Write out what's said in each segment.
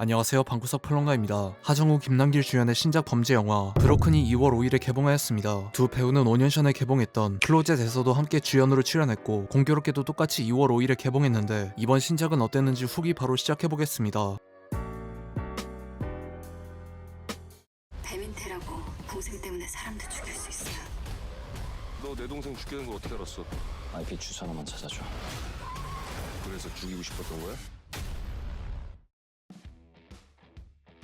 안녕하세요, 방구석 평론가입니다. 하정우, 김남길 주연의 신작 범죄 영화 브로큰이 2월 5일에 개봉하였습니다. 두 배우는 5년 전에 개봉했던 클로젯에서도 함께 주연으로 출연했고 공교롭게도 똑같이 2월 5일에 개봉했는데 이번 신작은 어땠는지 후기 바로 시작해보겠습니다. 배민태라고 동생 때문에 사람도 죽일 수 있어요. 너 내 동생 죽게 된 거 어떻게 알았어? IP 주소 하나만 찾아줘. 그래서 죽이고 싶었던 거야?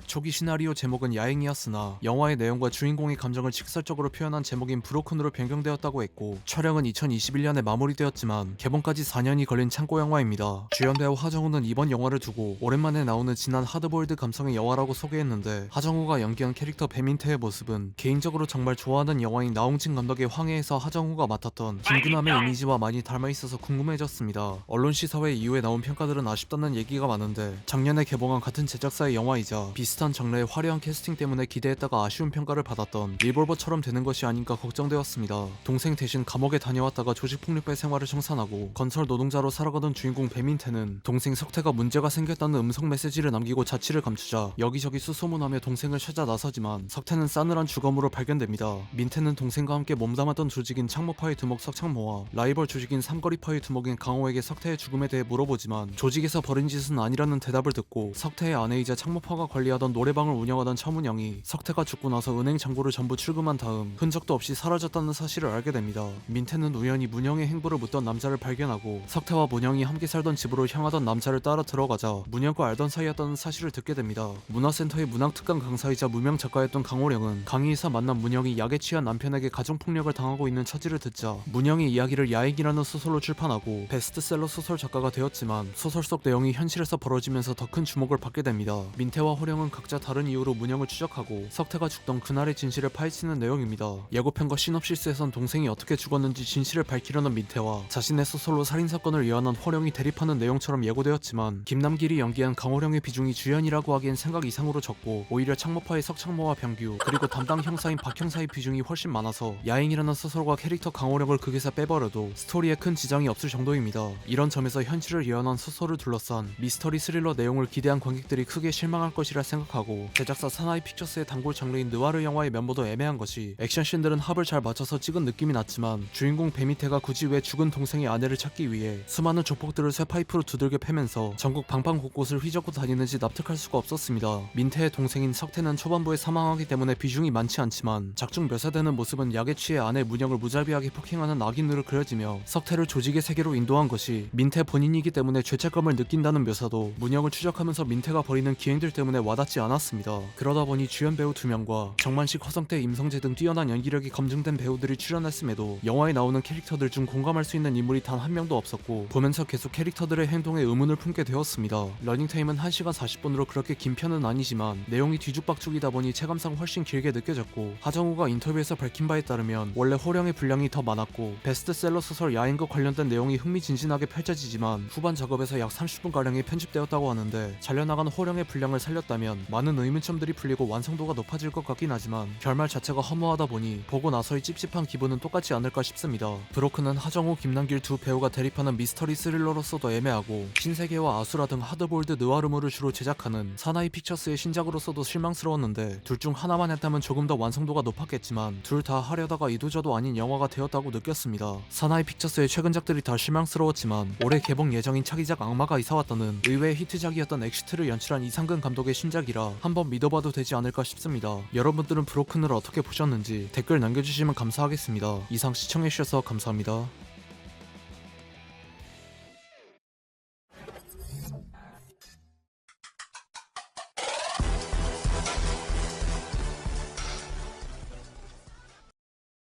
초기 시나리오 제목은 야행이었으나 영화의 내용과 주인공의 감정을 직설적으로 표현한 제목인 브로큰으로 변경되었다고 했고 촬영은 2021년에 마무리되었지만 개봉까지 4년이 걸린 창고 영화입니다. 주연 배우 하정우는 이번 영화를 두고 오랜만에 나오는 진한 하드보일드 감성의 영화라고 소개했는데 하정우가 연기한 캐릭터 배민태의 모습은 개인적으로 정말 좋아하는 영화인 나홍진 감독의 황해에서 하정우가 맡았던 김구남의 이미지와 많이 닮아있어서 궁금해졌습니다. 언론 시사회 이후에 나온 평가들은 아쉽다는 얘기가 많은데 작년에 개봉한 같은 제작사의 영화이자 비슷한 장르의 화려한 캐스팅 때문에 기대했다가 아쉬운 평가를 받았던 리볼버처럼 되는 것이 아닌가 걱정되었습니다. 동생 대신 감옥에 다녀왔다가 조직폭력배 생활을 청산하고 건설 노동자로 살아가던 주인공 배민태는 동생 석태가 문제가 생겼다는 음성 메시지를 남기고 자취를 감추자 여기저기 수소문하며 동생을 찾아 나서지만 석태는 싸늘한 주검으로 발견됩니다. 민태는 동생과 함께 몸담았던 조직인 창모파의 두목 석창모와 라이벌 조직인 삼거리파의 두목인 강호에게 석태의 죽음에 대해 물어보지만 조직에서 벌인 짓은 아니라는 대답을 듣고 석태의 아내이자 창모파가 관리하던 노래방을 운영하던 차문영이 석태가 죽고 나서 은행 잔고를 전부 출금한 다음 흔적도 없이 사라졌다는 사실을 알게 됩니다. 민태는 우연히 문영의 행보를 묻던 남자를 발견하고 석태와 문영이 함께 살던 집으로 향하던 남자를 따라 들어가자 문영과 알던 사이였다는 사실을 듣게 됩니다. 문화센터의 문학특강 강사이자 무명 작가였던 강호령은 강의에서 만난 문영이 약에 취한 남편에게 가정폭력을 당하고 있는 처지를 듣자 문영의 이야기를 야행이라는 소설로 출판하고 베스트셀러 소설 작가가 되었지만 소설 속 내용이 현실에서 벌어지면서 더 큰 주목을 받게 됩니다. 민태와 호령은 각자 다른 이유로 문영을 추적하고 석태가 죽던 그날의 진실을 파헤치는 내용입니다. 예고편과 시놉시스에선 동생이 어떻게 죽었는지 진실을 밝히려는 민태와 자신의 소설로 살인사건을 예언한 호령이 대립하는 내용처럼 예고되었지만 김남길이 연기한 강호령의 비중이 주연이라고 하기엔 생각 이상으로 적고 오히려 창모파의 석창모와 병규 그리고 담당 형사인 박형사의 비중이 훨씬 많아서 야행이라는 소설과 캐릭터 강호령을 극에서 빼버려도 스토리에 큰 지장이 없을 정도입니다. 이런 점에서 현실을 예언한 소설을 둘러싼 미스터리 스릴러 내용을 기대한 관객들이 크게 실망할 것이라 생각하고 제작사 사나이 픽처스의 단골 장르인 느와르 영화의 면모도 애매한 것이 액션씬들은 합을 잘 맞춰서 찍은 느낌이 났지만 주인공 배미태가 굳이 왜 죽은 동생의 아내를 찾기 위해 수많은 조폭들을 쇠파이프로 두들겨 패면서 전국 방방 곳곳을 휘젓고 다니는지 납득할 수가 없었습니다. 민태의 동생인 석태는 초반부에 사망하기 때문에 비중이 많지 않지만 작중 묘사되는 모습은 약에 취해 아내 문영을 무자비하게 폭행하는 악인으로 그려지며 석태를 조직의 세계로 인도한 것이 민태 본인이기 때문에 죄책감을 느낀다는 묘사도 문영을 추적하면서 민태가 벌이는 기행들 때문에 와닿지 않았습니다. 그러다 보니 주연 배우 2명과 정만식, 허성태, 임성재 등 뛰어난 연기력이 검증된 배우들이 출연했음에도 영화에 나오는 캐릭터들 중 공감할 수 있는 인물이 단 한 명도 없었고 보면서 계속 캐릭터들의 행동에 의문을 품게 되었습니다. 러닝타임은 1시간 40분으로 그렇게 긴 편은 아니지만 내용이 뒤죽박죽이다 보니 체감상 훨씬 길게 느껴졌고 하정우가 인터뷰에서 밝힌 바에 따르면 원래 호령의 분량이 더 많았고 베스트셀러 소설 야행과 관련된 내용이 흥미진진하게 펼쳐지지만 후반 작업에서 약 30분가량이 편집되었다고 하는데 잘려나간 호령의 분량을 살렸다면 많은 의문점들이 풀리고 완성도가 높아질 것 같긴 하지만 결말 자체가 허무하다 보니 보고 나서의 찝찝한 기분은 똑같지 않을까 싶습니다. 브로큰은 하정우, 김남길 두 배우가 대립하는 미스터리 스릴러로서도 애매하고 신세계와 아수라 등 하드보일드 느와르물을 주로 제작하는 사나이 픽처스의 신작으로서도 실망스러웠는데 둘 중 하나만 했다면 조금 더 완성도가 높았겠지만 둘 다 하려다가 이도저도 아닌 영화가 되었다고 느꼈습니다. 사나이 픽처스의 최근작들이 다 실망스러웠지만 올해 개봉 예정인 차기작 악마가 이사왔다는 의외의 히트작이었던 엑시트를 연출한 이상근 감독의 신작이라 한번 믿어봐도 되지 않을까 싶습니다. 여러분들은 브로큰을 어떻게 보셨는지 댓글 남겨주시면 감사하겠습니다. 이상 시청해주셔서 감사합니다.